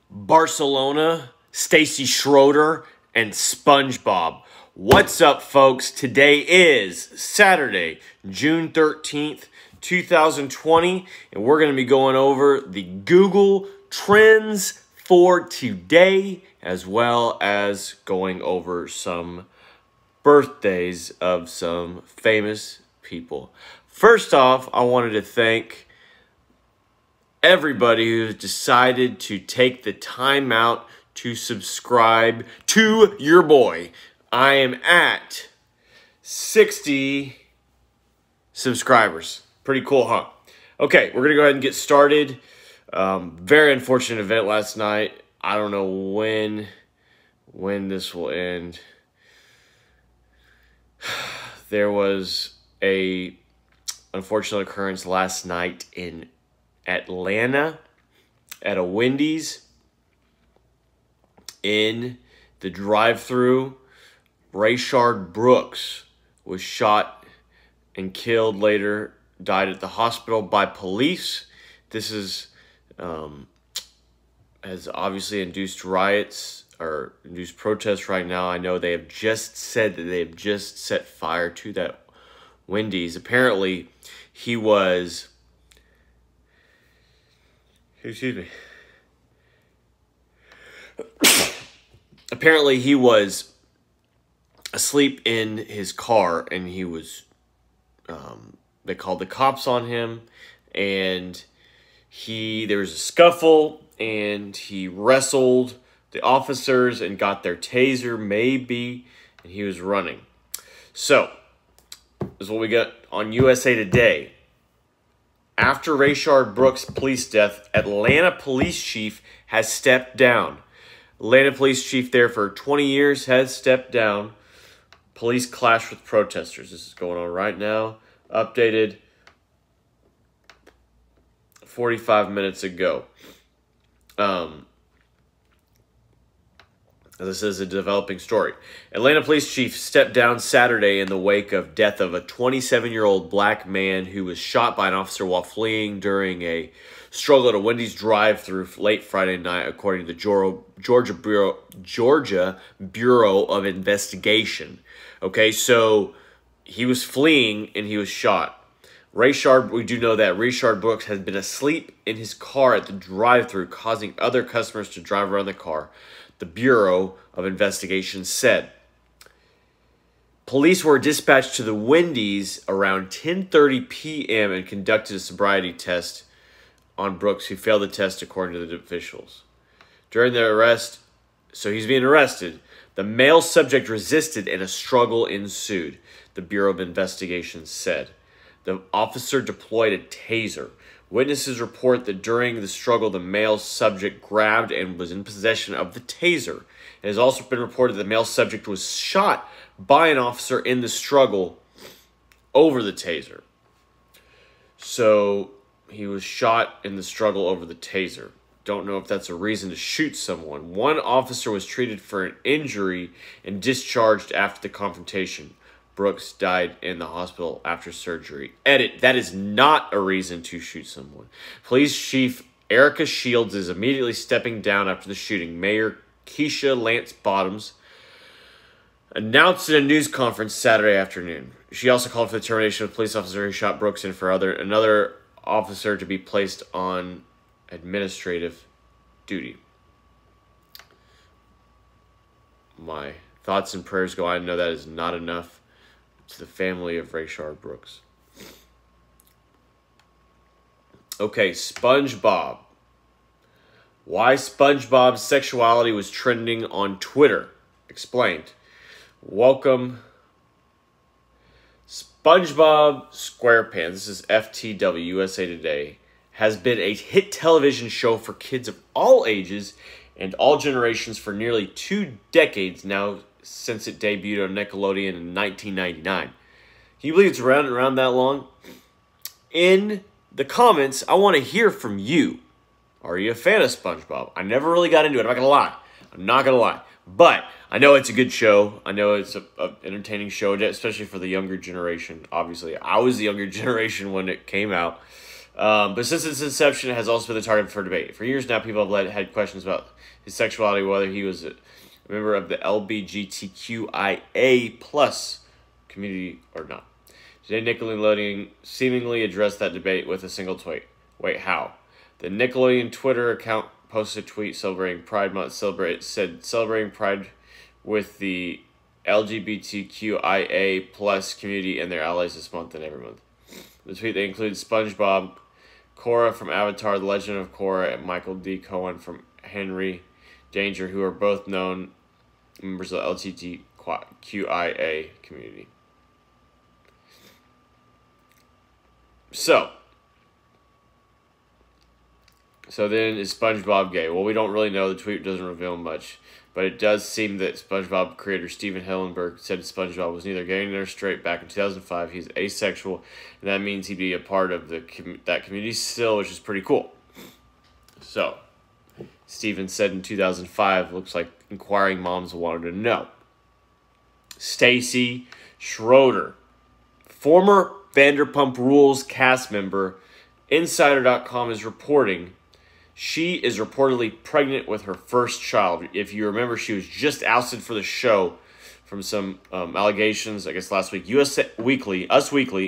Barcelona, Stassi Schroeder, and SpongeBob. What's up, folks? Today is Saturday, June 13th, 2020, and we're going to be going over the Google Trends for today, as well as going over some birthdays of some famous people. First off, I wanted to thank everybody who's decided to take the time out to subscribe to your boy. I am at 60 subscribers. Pretty cool, huh? Okay, we're going to go ahead and get started. Very unfortunate event last night. I don't know when this will end. There was a unfortunate occurrence last night in Atlanta at a Wendy's. In the drive-thru, Rayshard Brooks was shot and killed, later died at the hospital by police. This has obviously induced riots or induced protests right now. I know they have just said that they have just set fire to that Wendy's. Apparently, he was... Excuse me. Apparently, he was asleep in his car, and he was... they called the cops on him, and there was a scuffle, and he wrestled the officers and got their taser, maybe, and he was running. So, this is what we got on USA Today. After Rayshard Brooks' police death, Atlanta police chief has stepped down. Atlanta police chief there for 20 years has stepped down. Police clash with protesters. This is going on right now. Updated 45 minutes ago. This is a developing story. Atlanta police chief stepped down Saturday in the wake of death of a 27-year-old black man who was shot by an officer while fleeing during a struggle at a Wendy's drive-thru late Friday night, according to the Georgia Bureau of Investigation. Okay, so he was fleeing and he was shot. We do know that Rayshard Brooks has been asleep in his car at the drive-thru, causing other customers to drive around the car, the Bureau of Investigation said. Police were dispatched to the Wendy's around 10:30 p.m. and conducted a sobriety test on Brooks, who failed the test according to the officials. During the arrest, so he's being arrested, the male subject resisted and a struggle ensued, the Bureau of Investigation said. The officer deployed a taser. Witnesses report that during the struggle, the male subject grabbed and was in possession of the taser. It has also been reported the male subject was shot by an officer in the struggle over the taser. So he was shot in the struggle over the taser. Don't know if that's a reason to shoot someone. One officer was treated for an injury and discharged after the confrontation. Brooks died in the hospital after surgery. Edit, that is not a reason to shoot someone. Police Chief Erica Shields is immediately stepping down after the shooting. Mayor Keisha Lance Bottoms announced in a news conference Saturday afternoon. She also called for the termination of the police officer who shot Brooks and for another officer to be placed on administrative duty. My thoughts and prayers go. I know that is not enough to the family of Rayshard Brooks. Okay, SpongeBob. Why SpongeBob's sexuality was trending on Twitter. Explained. Welcome. SpongeBob SquarePants, this is FTW, USA Today, has been a hit television show for kids of all ages and all generations for nearly 2 decades now, since it debuted on Nickelodeon in 1999. Can you believe it's around that long? In the comments, I want to hear from you. Are you a fan of SpongeBob? I never really got into it. I'm not going to lie. I'm not going to lie. But I know it's a good show. I know it's an entertaining show, especially for the younger generation. Obviously, I was the younger generation when it came out. But since its inception, it has also been the target for debate. For years now, people have had questions about his sexuality, whether he was a member of the LBGTQIA plus community or not. Today, Nickelodeon seemingly addressed that debate with a single tweet. Wait, how? The Nickelodeon Twitter account posted a tweet celebrating Pride Month. Celebrating Pride with the LGBTQIA plus community and their allies this month and every month. The tweet, they include SpongeBob, Korra from Avatar, The Legend of Korra, and Michael D. Cohen from Henry Danger, who are both known members of the LGBTQIA community. So then, is SpongeBob gay? Well, we don't really know. The tweet doesn't reveal much. But it does seem that SpongeBob creator Steven Hillenburg said SpongeBob was neither gay nor straight back in 2005. He's asexual, and that means he'd be a part of that community still, which is pretty cool. So, Steven said in 2005, looks like inquiring moms wanted to know. Staci Schroeder, former Vanderpump Rules cast member, Insider.com is reporting she is reportedly pregnant with her first child. If you remember, she was just ousted for the show from some allegations, I guess last week. Us Weekly,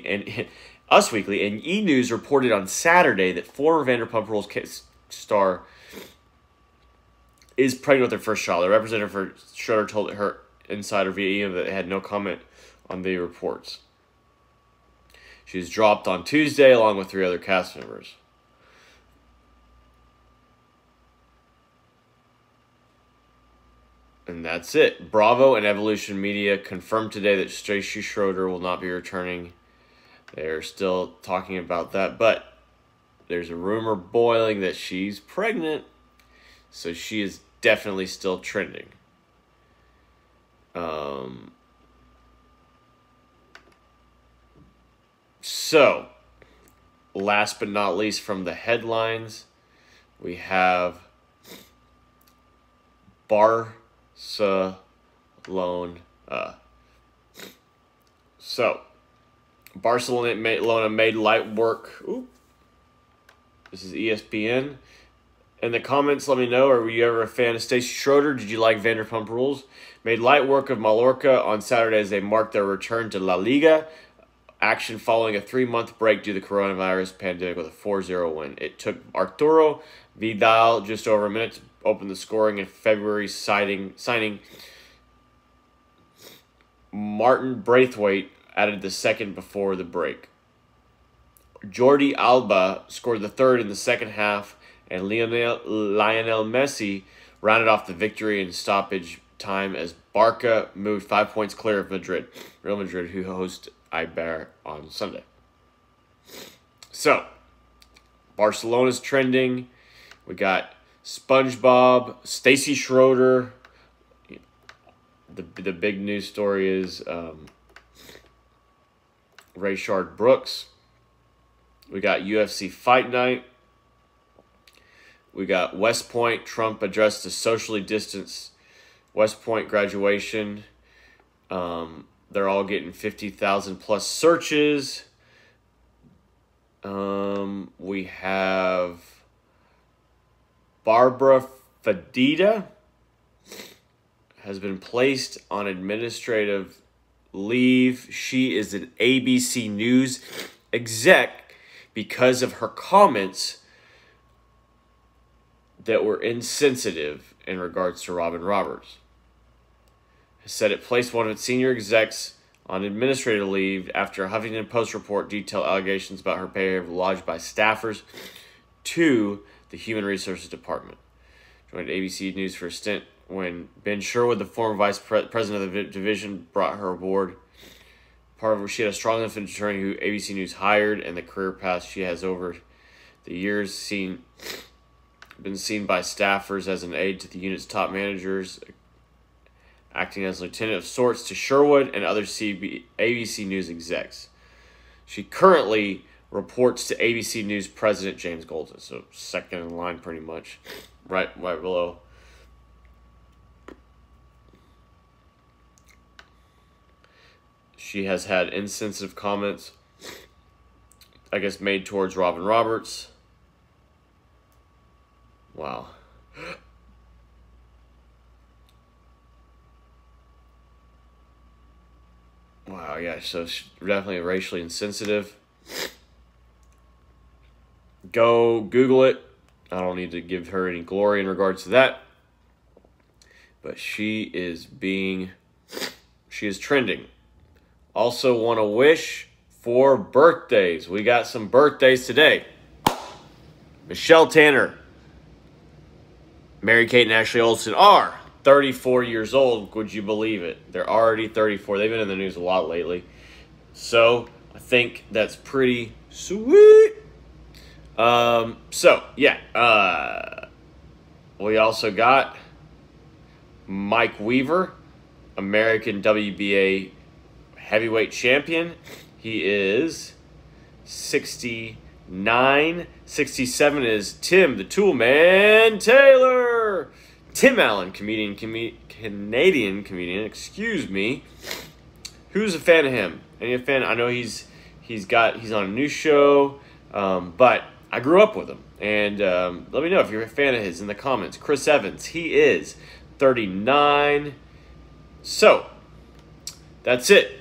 and E! News reported on Saturday that former Vanderpump Rules star is pregnant with her first child. The representative for Schroeder told her Insider via email that they had no comment on the reports. She was dropped on Tuesday along with 3 other cast members. And that's it. Bravo and Evolution Media confirmed today that Staci Schroeder will not be returning. They're still talking about that, but there's a rumor boiling that she's pregnant. So she is definitely still trending. So, last but not least from the headlines, we have Barcelona. So, Barcelona made light work. Ooh, this is ESPN. In the comments, let me know, were you ever a fan of Staci Schroeder? Did you like Vanderpump Rules? Made light work of Mallorca on Saturday as they marked their return to La Liga action following a 3-month break due to the coronavirus pandemic with a 4-0 win. It took Arturo Vidal just over a minute to open the scoring in February, signing Martin Braithwaite added the second before the break. Jordi Alba scored the third in the second half, and Lionel Messi rounded off the victory in stoppage time as Barca moved 5 points clear of Madrid. Real Madrid, who host Eibar on Sunday. So, Barcelona's trending. We got SpongeBob, Staci Schroeder. The big news story is Rayshard Brooks. We got UFC Fight Night. We got West Point. Trump addressed the socially distanced West Point graduation. They're all getting 50,000 plus searches. We have Barbara Fadida has been placed on administrative leave. She is an ABC News exec because of her comments that were insensitive in regards to Robin Roberts. Has said it placed one of its senior execs on administrative leave after a Huffington Post report detailed allegations about her behavior lodged by staffers to the Human Resources Department. Joined ABC News for a stint when Ben Sherwood, the former vice president of the division, brought her aboard. Part of her, she had a strong enough attorney who ABC News hired, and the career path she has over the years been seen by staffers as an aide to the unit's top managers, acting as lieutenant of sorts to Sherwood and other ABC News execs. She currently reports to ABC News president James Golden, so second in line pretty much, right below. She has had insensitive comments I guess, made towards Robin Roberts. Wow. Wow, yeah, so definitely racially insensitive. Go Google it. I don't need to give her any glory in regards to that. But she is trending. Also want to wish for birthdays. We got some birthdays today. Michelle Tanner, Mary-Kate and Ashley Olsen are 34 years old. Would you believe it? They're already 34. They've been in the news a lot lately. So I think that's pretty sweet. We also got Mike Weaver, American WBA heavyweight champion. He is 69. 67 is Tim the Toolman Taylor. Tim Allen, Canadian comedian, excuse me. Who's a fan of him? Any fan? I know he's on a new show, but I grew up with him. And let me know if you're a fan of his in the comments. Chris Evans, he is 39. So, that's it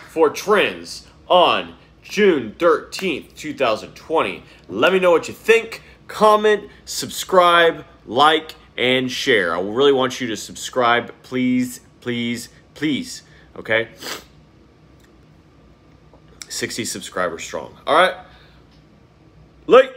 for trends on June 13th, 2020. Let me know what you think. Comment, subscribe, like, and share. I really want you to subscribe. Please, please, please. Okay? 60 subscribers strong. All right? Late.